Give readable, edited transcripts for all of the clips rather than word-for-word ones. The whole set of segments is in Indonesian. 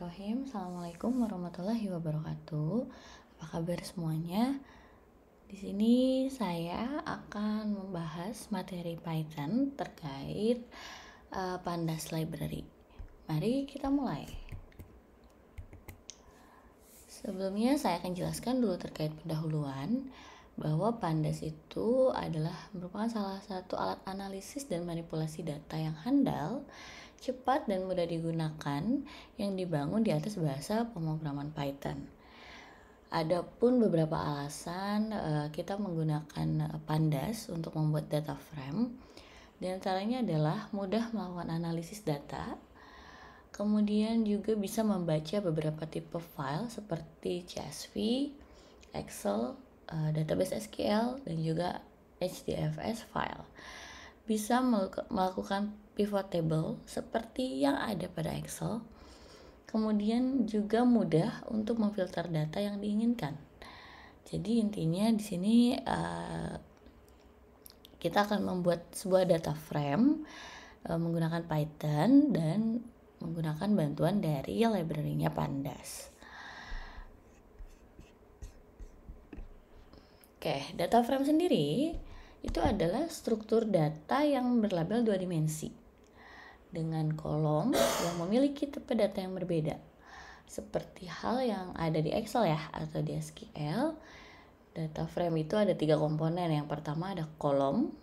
Bismillahirrahmanirrahim. Assalamualaikum warahmatullahi wabarakatuh. Apa kabar semuanya? Di sini saya akan membahas materi Python terkait Pandas Library. Mari kita mulai. Sebelumnya saya akan jelaskan dulu terkait pendahuluan bahwa Pandas itu adalah merupakan salah satu alat analisis dan manipulasi data yang handal, cepat dan mudah digunakan yang dibangun di atas bahasa pemrograman Python. Adapun beberapa alasan kita menggunakan Pandas untuk membuat data frame. Di antaranya adalah mudah melakukan analisis data, kemudian juga bisa membaca beberapa tipe file seperti CSV, Excel, database SQL, dan juga HDFS file. Bisa melakukan pivot table seperti yang ada pada Excel. Kemudian juga mudah untuk memfilter data yang diinginkan. Jadi intinya di sini kita akan membuat sebuah data frame menggunakan Python dan menggunakan bantuan dari library-nya Pandas. Oke, data frame sendiri itu adalah struktur data yang berlabel 2 dimensi dengan kolom yang memiliki tipe data yang berbeda. Seperti hal yang ada di Excel ya atau di SQL. Data frame itu ada 3 komponen. Yang pertama ada kolom,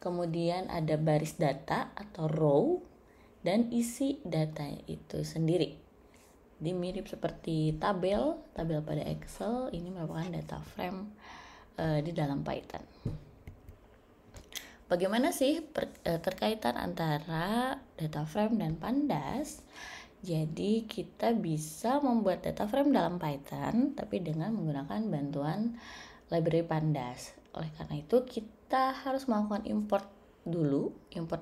kemudian ada baris data atau row, dan isi data itu sendiri. Jadi mirip seperti tabel pada Excel, ini merupakan data frame di dalam Python. Bagaimana sih terkaitan antara data frame dan Pandas? Jadi kita bisa membuat data frame dalam Python tapi dengan menggunakan bantuan library Pandas. Oleh karena itu kita harus melakukan import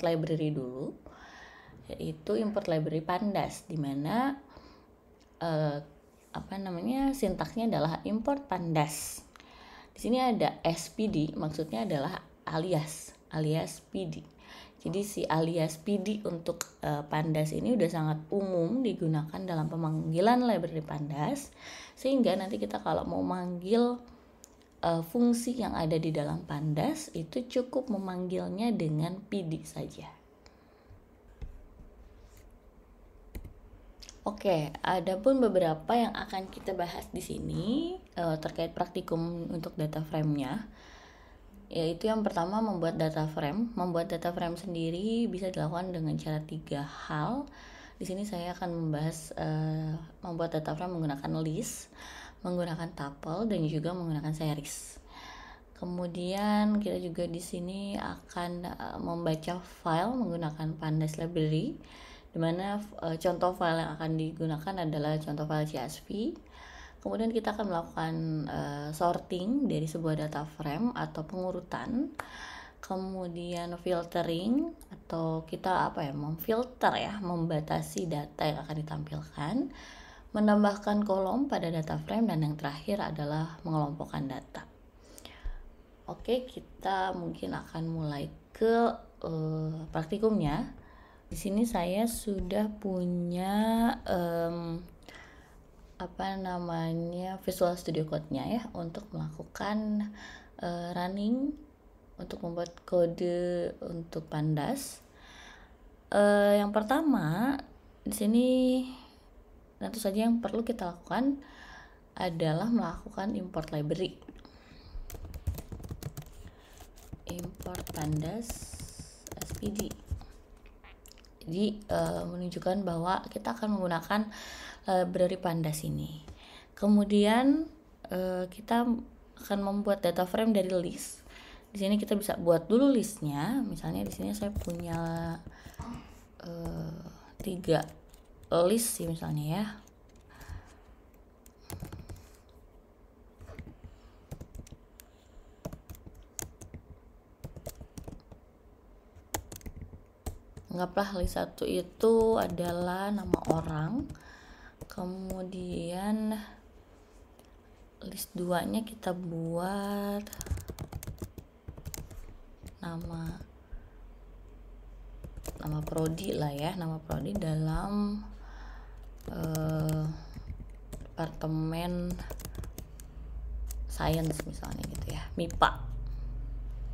library dulu, yaitu import library Pandas, di mana sintaksnya adalah import Pandas. Di sini ada spd, maksudnya adalah alias pd. Jadi si alias pd untuk Pandas ini udah sangat umum digunakan dalam pemanggilan library Pandas, sehingga nanti kita kalau mau manggil fungsi yang ada di dalam Pandas itu cukup memanggilnya dengan pd saja. Oke, ada pun beberapa yang akan kita bahas di sini terkait praktikum untuk data frame-nya. Yaitu yang pertama membuat data frame. Membuat data frame sendiri bisa dilakukan dengan cara 3 hal. Di sini saya akan membahas membuat data frame menggunakan list, menggunakan tuple, dan juga menggunakan series. Kemudian kita juga di sini akan membaca file menggunakan Pandas library, di mana contoh file yang akan digunakan adalah contoh file CSV. Kemudian kita akan melakukan sorting dari sebuah data frame atau pengurutan. Kemudian filtering atau kita membatasi data yang akan ditampilkan, menambahkan kolom pada data frame, dan yang terakhir adalah mengelompokkan data. Oke, kita mungkin akan mulai ke praktikumnya. Di sini saya sudah punya Visual Studio Code-nya ya untuk melakukan running untuk membuat kode untuk Pandas. Yang pertama di sini tentu saja yang perlu kita lakukan adalah melakukan import library. Import Pandas spd. Jadi menunjukkan bahwa kita akan menggunakan library Pandas ini. Kemudian kita akan membuat data frame dari list. Di sini kita bisa buat dulu listnya. Misalnya di sini saya punya 3 list sih misalnya ya. Anggaplah list 1 itu adalah nama orang, kemudian list 2 nya kita buat nama nama prodi lah ya, nama prodi dalam departemen sains misalnya gitu ya, MIPA.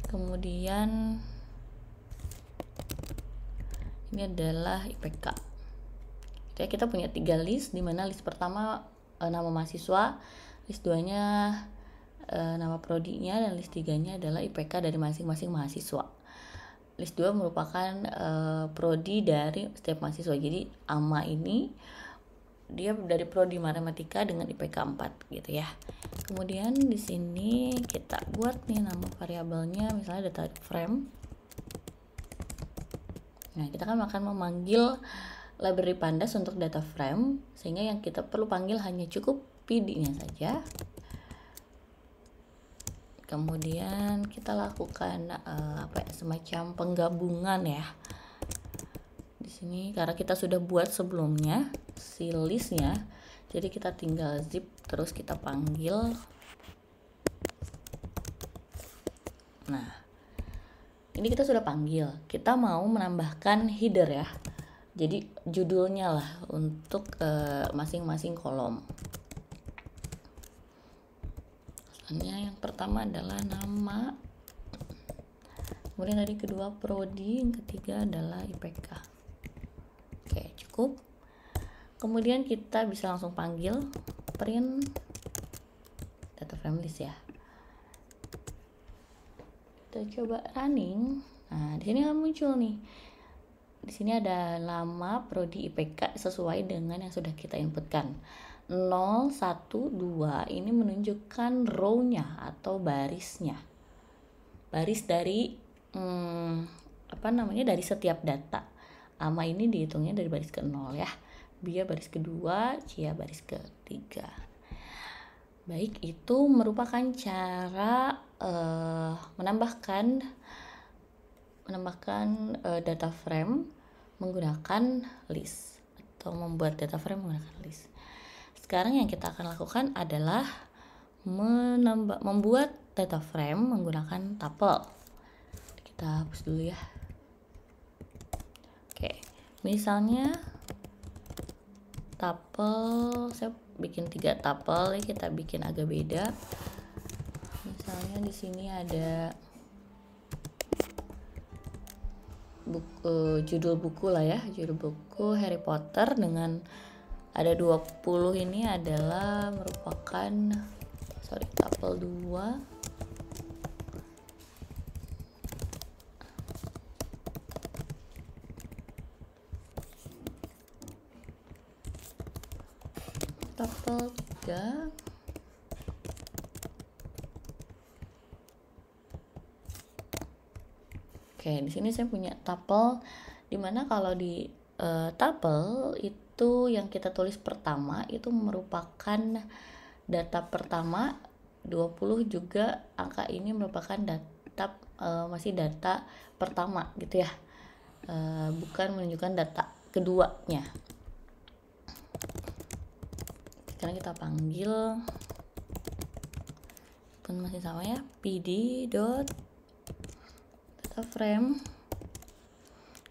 Kemudian ini adalah IPK. Jadi kita punya 3 list, di mana list pertama nama mahasiswa, list 2-nya nama prodinya, dan list 3-nya adalah IPK dari masing-masing mahasiswa. List 2 merupakan prodi dari setiap mahasiswa. Jadi AMA ini dia dari prodi matematika dengan IPK 4 gitu ya. Kemudian di sini kita buat nih nama variabelnya, misalnya data frame. Nah, kita kan akan memanggil library pandas untuk data frame, sehingga yang kita perlu panggil hanya cukup PD-nya saja. Kemudian kita lakukan semacam penggabungan ya. Di sini karena kita sudah buat sebelumnya si listnya, jadi kita tinggal zip terus kita panggil. Nah, ini kita sudah panggil. Kita mau menambahkan header ya. Jadi judulnya lah untuk masing-masing kolom. Misalnya yang pertama adalah nama, kemudian dari kedua prodi, yang ketiga adalah IPK. Oke, cukup. Kemudian kita bisa langsung panggil print data frame list ya. Kita coba running. Nah, di sini akan muncul nih. Di sini ada nama prodi IPK sesuai dengan yang sudah kita inputkan. 0, 1, 2 ini menunjukkan row-nya atau barisnya. Baris dari dari setiap data. AMA ini dihitungnya dari baris ke-0 ya. BIA baris kedua, CIA baris ketiga. Baik, itu merupakan cara menambahkan data frame menggunakan list, atau membuat data frame menggunakan list. Sekarang yang kita akan lakukan adalah membuat data frame menggunakan tuple. Kita hapus dulu ya. Oke, misalnya tuple, saya bikin 3 tuple ya, kita bikin agak beda. Misalnya di sini ada judul buku lah ya, judul buku Harry Potter dengan ada 20 ini adalah merupakan tuple 2. Tuple 3. Oke, di sini saya punya tuple, dimana kalau di tuple itu yang kita tulis pertama itu merupakan data pertama, 20 juga angka ini merupakan data masih data pertama gitu ya, bukan menunjukkan data keduanya. Sekarang kita panggil, pun masih sama ya, pd dot data frame.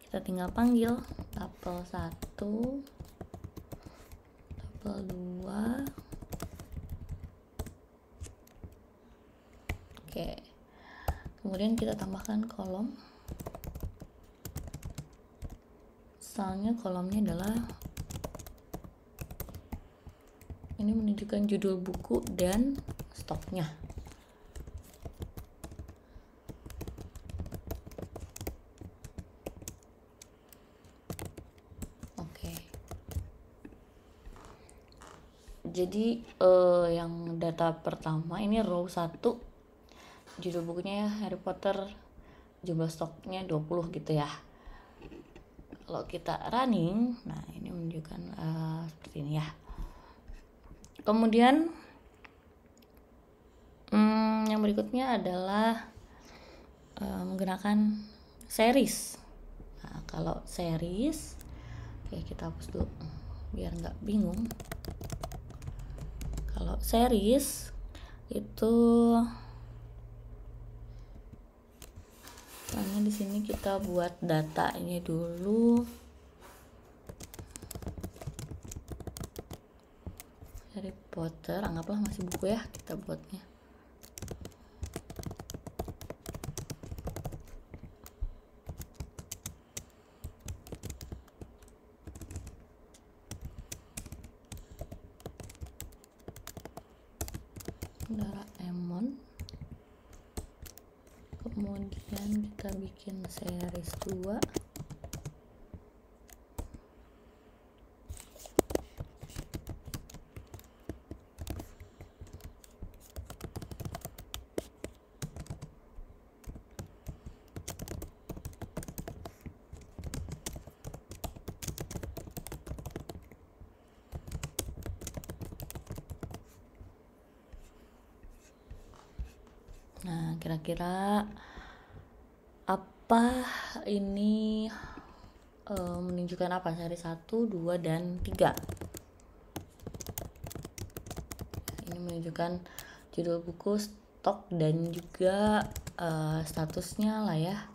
Kita tinggal panggil tuple 1, tuple 2. Oke, kemudian kita tambahkan kolom. Misalnya kolomnya adalah ini menunjukkan judul buku dan stoknya. Jadi yang data pertama ini row 1, judul bukunya ya Harry Potter, jumlah stoknya 20 gitu ya. Kalau kita running, nah ini menunjukkan seperti ini ya. Kemudian yang berikutnya adalah menggunakan series. Nah, kalau series, oke kita hapus dulu biar nggak bingung. Kalau series itu Di sini kita buat datanya dulu. Harry Potter, anggaplah masih buku ya, kita buatnya. Doraemon. Kemudian kita bikin series 2. Nah, kira-kira apa ini menunjukkan apa? Seri 1, 2, dan 3. Ini menunjukkan judul buku, stok, dan juga statusnya lah ya.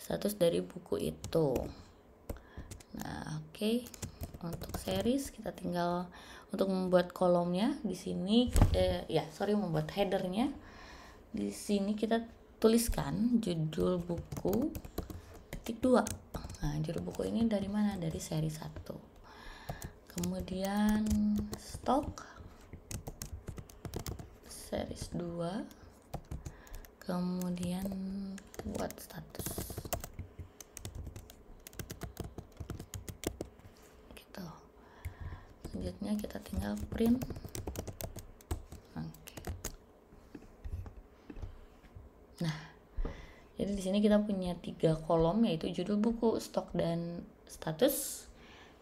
Status dari buku itu. Nah, oke. Untuk series kita tinggal untuk membuat kolomnya di sini membuat headernya. Di sini kita tuliskan judul buku titik 2. Nah, judul buku ini dari mana? Dari seri 1. Kemudian stok series 2. Kemudian buat status. Gitu. Selanjutnya kita tinggal print. Jadi di sini kita punya 3 kolom, yaitu judul buku, stok, dan status.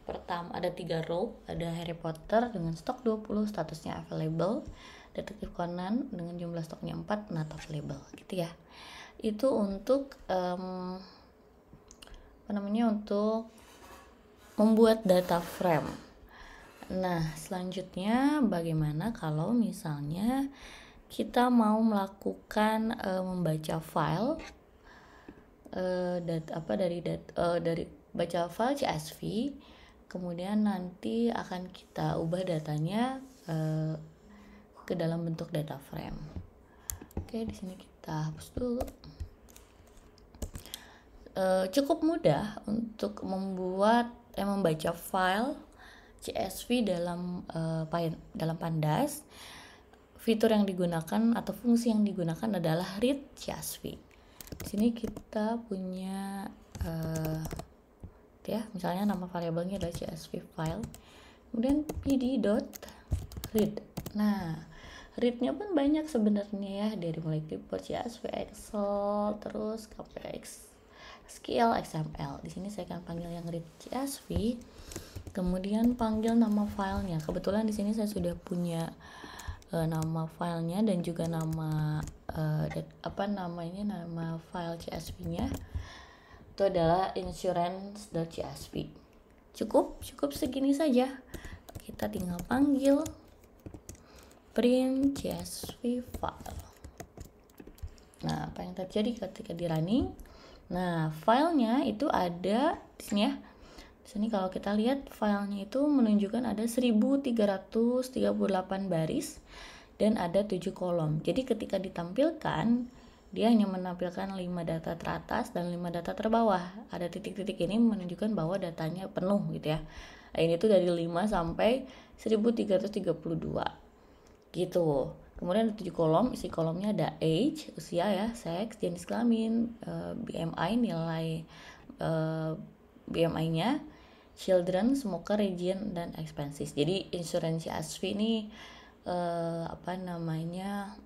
Pertama ada 3 row, ada Harry Potter dengan stok 20, statusnya available. Detektif Conan dengan jumlah stoknya 4, not available, gitu ya. Itu untuk untuk membuat data frame. Nah, selanjutnya bagaimana kalau misalnya kita mau melakukan membaca file dari baca file CSV, kemudian nanti akan kita ubah datanya ke dalam bentuk data frame. Oke, di sini kita hapus dulu. Cukup mudah untuk membaca file CSV dalam Pandas. Fitur yang digunakan atau fungsi yang digunakan adalah read CSV. Di sini kita punya misalnya nama variabelnya adalah CSV file, kemudian pd.read. Nah, readnya pun banyak sebenarnya ya, dari mulai clipboard, CSV, Excel, terus KPX, SQL, XML. Di sini saya akan panggil yang read CSV, kemudian panggil nama filenya. Kebetulan di sini saya sudah punya nama filenya dan juga nama nama file CSV-nya itu adalah insurance.csv. Cukup segini saja. Kita tinggal panggil print CSV file. Nah, apa yang terjadi ketika di running? Nah, filenya itu ada di sini ya. Di sini kalau kita lihat filenya itu menunjukkan ada 1338 baris dan ada 7 kolom. Jadi ketika ditampilkan, dia hanya menampilkan 5 data teratas dan 5 data terbawah. Ada titik-titik ini menunjukkan bahwa datanya penuh gitu ya. Ini tuh dari 5 sampai 1332 gitu. Kemudian ada 7 kolom, isi kolomnya ada age, usia ya, seks, jenis kelamin, BMI, nilai BMI-nya, children, smoker, region, dan expenses. Jadi insurance CSV ini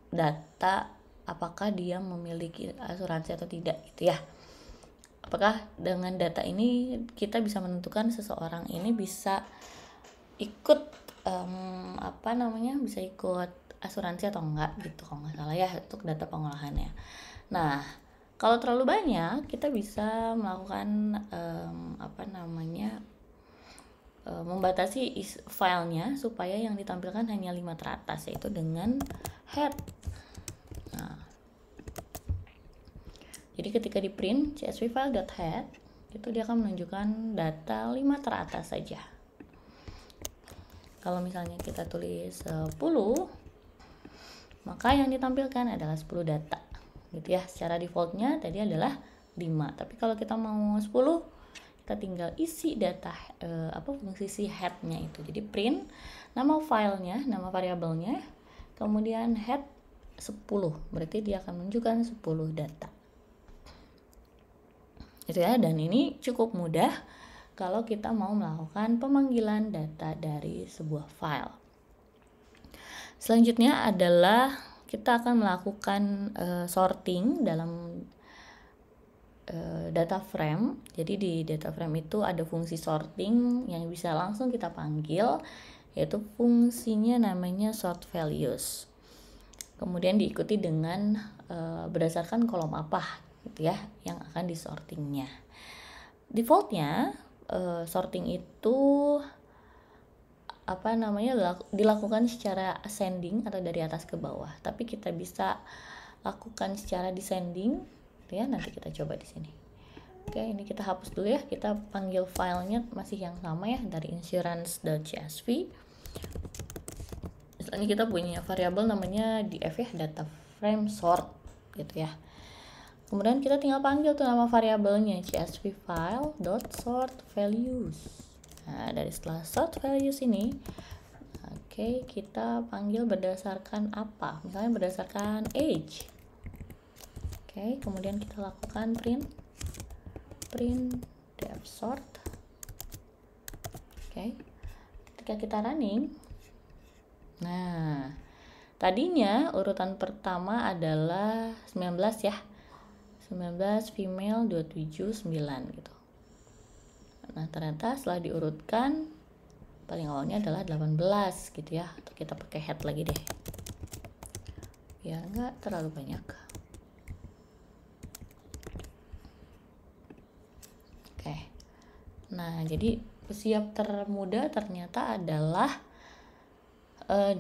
data apakah dia memiliki asuransi atau tidak gitu ya. Apakah dengan data ini kita bisa menentukan seseorang ini bisa ikut bisa ikut asuransi atau enggak gitu, kalau nggak salah ya, untuk data pengolahannya. Nah, kalau terlalu banyak kita bisa melakukan membatasi filenya supaya yang ditampilkan hanya 5 teratas, yaitu dengan head. Nah, Jadi ketika di print csv file.head itu dia akan menunjukkan data 5 teratas saja. Kalau misalnya kita tulis 10, maka yang ditampilkan adalah 10 data gitu ya. Secara defaultnya tadi adalah 5, tapi kalau kita mau 10, kita tinggal isi data fungsi si head-nya itu. Jadi print nama filenya, nama variabelnya, kemudian head 10, berarti dia akan menunjukkan 10 data gitu ya. Dan ini cukup mudah kalau kita mau melakukan pemanggilan data dari sebuah file. Selanjutnya adalah kita akan melakukan sorting dalam data frame. Jadi di data frame itu ada fungsi sorting yang bisa langsung kita panggil, yaitu fungsinya namanya sort values. Kemudian diikuti dengan berdasarkan kolom apa gitu ya yang akan disortingnya. Defaultnya sorting itu dilakukan secara ascending atau dari atas ke bawah, tapi kita bisa lakukan secara descending gitu ya. Nanti kita coba di sini. Oke, ini kita hapus dulu ya. Kita panggil filenya masih yang sama ya, dari insurance.csv. Misalnya kita punya variabel namanya df ya, data frame sort gitu ya. Kemudian kita tinggal panggil tuh nama variabelnya csv file.sort values. Nah, dari setelah sort values ini, oke, kita panggil berdasarkan apa? Misalnya berdasarkan age. Oke, kemudian kita lakukan print def sort. Oke, ketika kita running, nah tadinya urutan pertama adalah 19 ya, 19 female 279 gitu. Nah ternyata setelah diurutkan paling awalnya adalah 18 gitu ya. Atau kita pakai head lagi deh biar nggak terlalu banyak. Oke, nah jadi usia termuda ternyata adalah 18.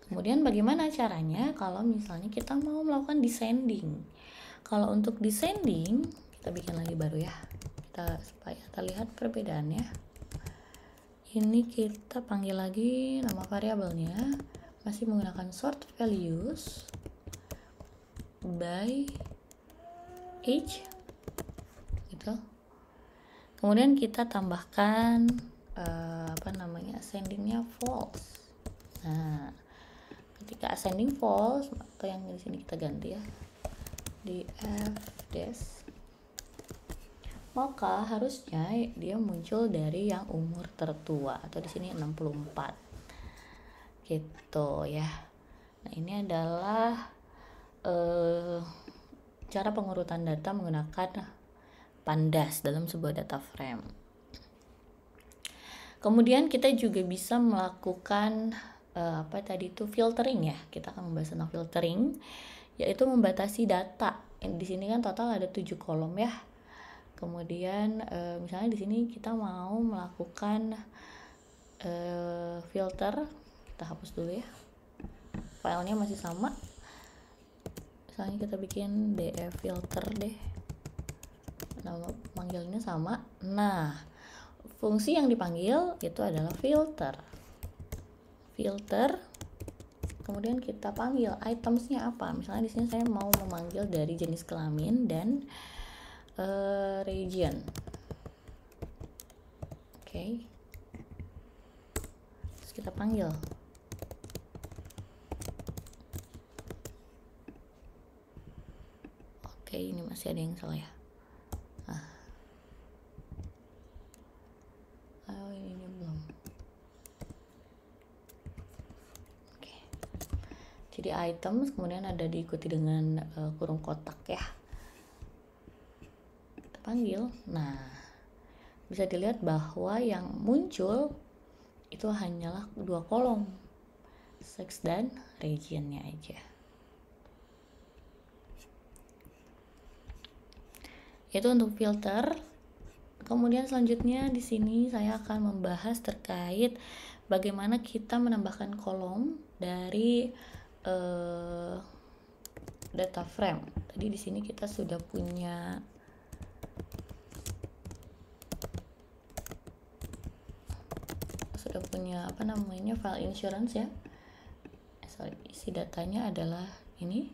Kemudian bagaimana caranya kalau misalnya kita mau melakukan descending? Kalau untuk descending, kita bikin lagi baru ya, supaya kita lihat perbedaannya. Ini kita panggil lagi nama variabelnya, masih menggunakan sort values by age gitu. Kemudian kita tambahkan ascendingnya false. Nah, ketika ascending false, atau yang di sini kita ganti ya, di fdes, maka harusnya dia muncul dari yang umur tertua, atau di sini 64 gitu ya. Nah ini adalah cara pengurutan data menggunakan pandas dalam sebuah data frame. Kemudian kita juga bisa melakukan filtering ya. Kita akan membahas tentang filtering, yaitu membatasi data. Di sini kan total ada 7 kolom ya. Kemudian misalnya di sini kita mau melakukan filter, kita hapus dulu ya. Filenya masih sama. Misalnya kita bikin df filter deh. Nama panggilnya sama. Nah, fungsi yang dipanggil itu adalah filter. Kemudian kita panggil itemsnya apa. Misalnya di sini saya mau memanggil dari jenis kelamin dan region. Oke. Terus kita panggil. Oke, ini masih ada yang salah ya. Ini belum. Oke. Jadi items kemudian ada diikuti dengan kurung kotak ya. Kita panggil. Nah, bisa dilihat bahwa yang muncul itu hanyalah 2 kolom, sex dan regionnya aja. Itu untuk filter. Kemudian selanjutnya di sini saya akan membahas terkait bagaimana kita menambahkan kolom dari data frame. Tadi di sini kita sudah punya apa namanya, file insurance ya. Isi datanya adalah ini.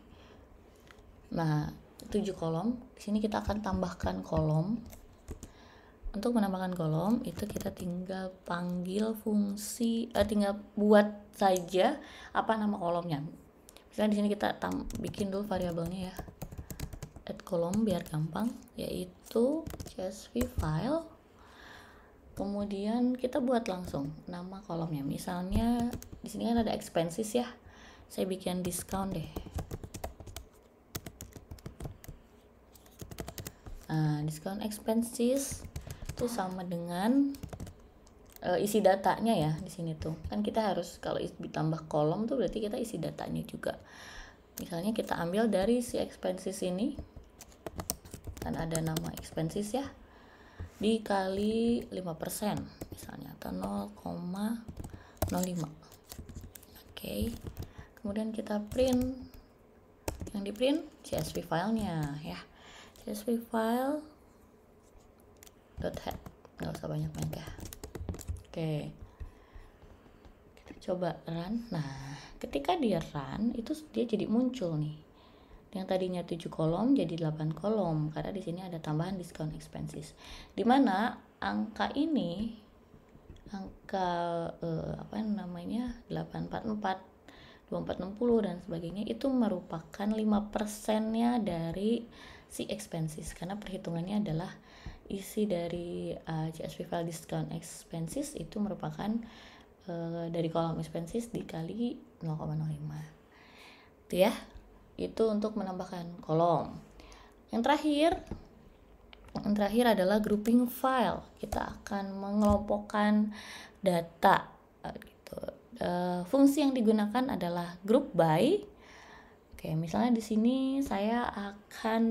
Nah, 7 kolom. Di sini kita akan tambahkan kolom. Untuk menambahkan kolom itu kita tinggal panggil fungsi, tinggal buat saja apa nama kolomnya. Misalnya di sini kita bikin dulu variabelnya ya, add kolom biar gampang, yaitu csv file. Kemudian kita buat langsung nama kolomnya. Misalnya di sini kan ada expenses ya. Saya bikin discount deh. Nah, discount expenses itu sama dengan isi datanya ya di sini tuh. Kan kita harus kalau ditambah kolom tuh berarti kita isi datanya juga. Misalnya kita ambil dari si expenses ini. Kan ada nama expenses ya. Dikali 5% misalnya, atau 0,05. Oke. Kemudian kita print, yang di print csv filenya ya, csv file .head, nggak usah banyak-banyak ya. Oke, kita coba run. Nah, ketika dia run itu dia jadi muncul nih. Yang tadinya 7 kolom jadi 8 kolom karena di sini ada tambahan discount expenses. Dimana angka ini, apa namanya, 844, 2460 dan sebagainya itu merupakan 5%-nya dari si expenses, karena perhitungannya adalah isi dari csv file discount expenses itu merupakan dari kolom expenses dikali 0,05 itu ya. Itu untuk menambahkan kolom. Yang terakhir adalah grouping file. Kita akan mengelompokkan data gitu. Fungsi yang digunakan adalah group by. Oke, misalnya di sini saya akan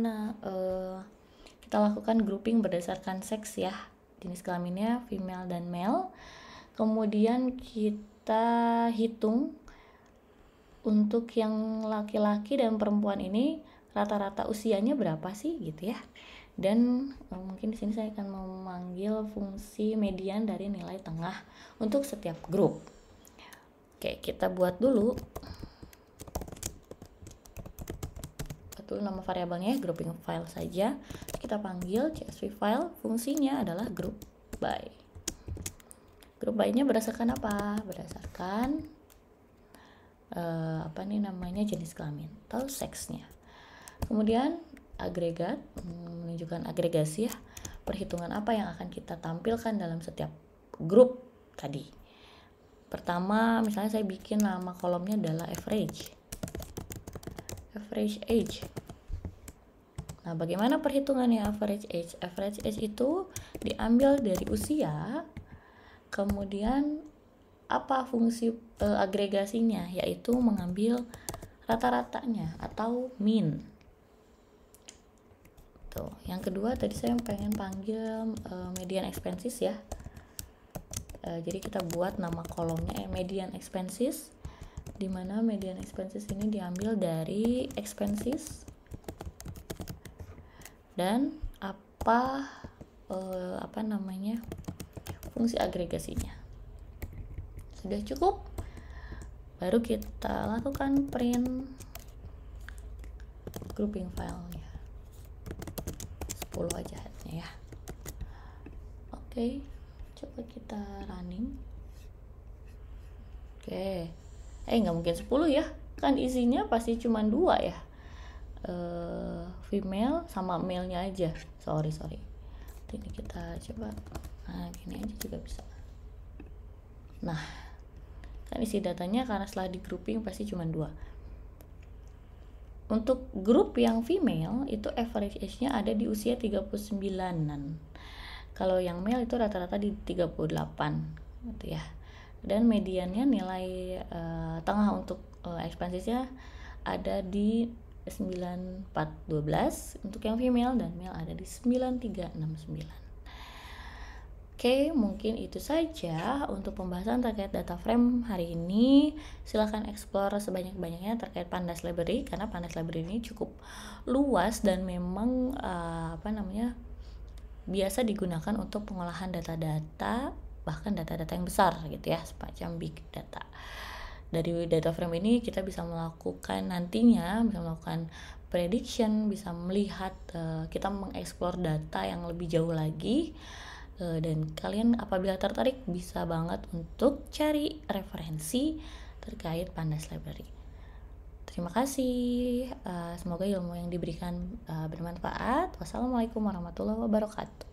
kita lakukan grouping berdasarkan seks ya, jenis kelaminnya female dan male. Kemudian kita hitung untuk yang laki-laki dan perempuan ini rata-rata usianya berapa sih gitu ya. Dan mungkin di sini saya akan memanggil fungsi median dari nilai tengah untuk setiap grup. Oke, kita buat dulu. Nama variabelnya grouping file saja. Kita panggil csv file, fungsinya adalah group by. Group by-nya berdasarkan apa? Berdasarkan jenis kelamin atau seksnya. Kemudian agregat, menunjukkan agregasi ya, perhitungan apa yang akan kita tampilkan dalam setiap grup tadi. Pertama, misalnya saya bikin nama kolomnya adalah average age. Nah, bagaimana perhitungannya average age? Average age itu diambil dari usia, kemudian apa fungsi agregasinya, yaitu mengambil rata-ratanya atau mean. Tuh. Yang kedua tadi saya pengen panggil median expenses ya. Jadi kita buat nama kolomnya median expenses, di mana median expenses ini diambil dari expenses dan fungsi agregasinya. Sudah cukup, baru kita lakukan print grouping filenya 10 aja headnya ya. Oke, coba kita running. Oke, nggak mungkin 10 ya, kan isinya pasti cuma 2 ya, female sama male-nya aja. Sorry. Ini kita coba, nah gini aja juga bisa. Nah, kan isi datanya karena setelah di grouping pasti cuma 2. Untuk grup yang female itu average age-nya ada di usia 39-an. Kalau yang male itu rata-rata di 38 gitu ya. Dan mediannya nilai tengah untuk expenses-nya ada di 9412 untuk yang female, dan male ada di 9369. Oke, mungkin itu saja untuk pembahasan terkait data frame hari ini. Silahkan explore sebanyak-banyaknya terkait Pandas Library, karena Pandas Library ini cukup luas dan memang biasa digunakan untuk pengolahan data-data, bahkan data-data yang besar gitu ya, semacam big data. Dari data frame ini kita bisa melakukan prediction, bisa melihat, kita mengeksplor data yang lebih jauh lagi. Dan kalian apabila tertarik bisa banget untuk cari referensi terkait Pandas Library. Terima kasih, semoga ilmu yang diberikan bermanfaat. Wassalamualaikum warahmatullahi wabarakatuh.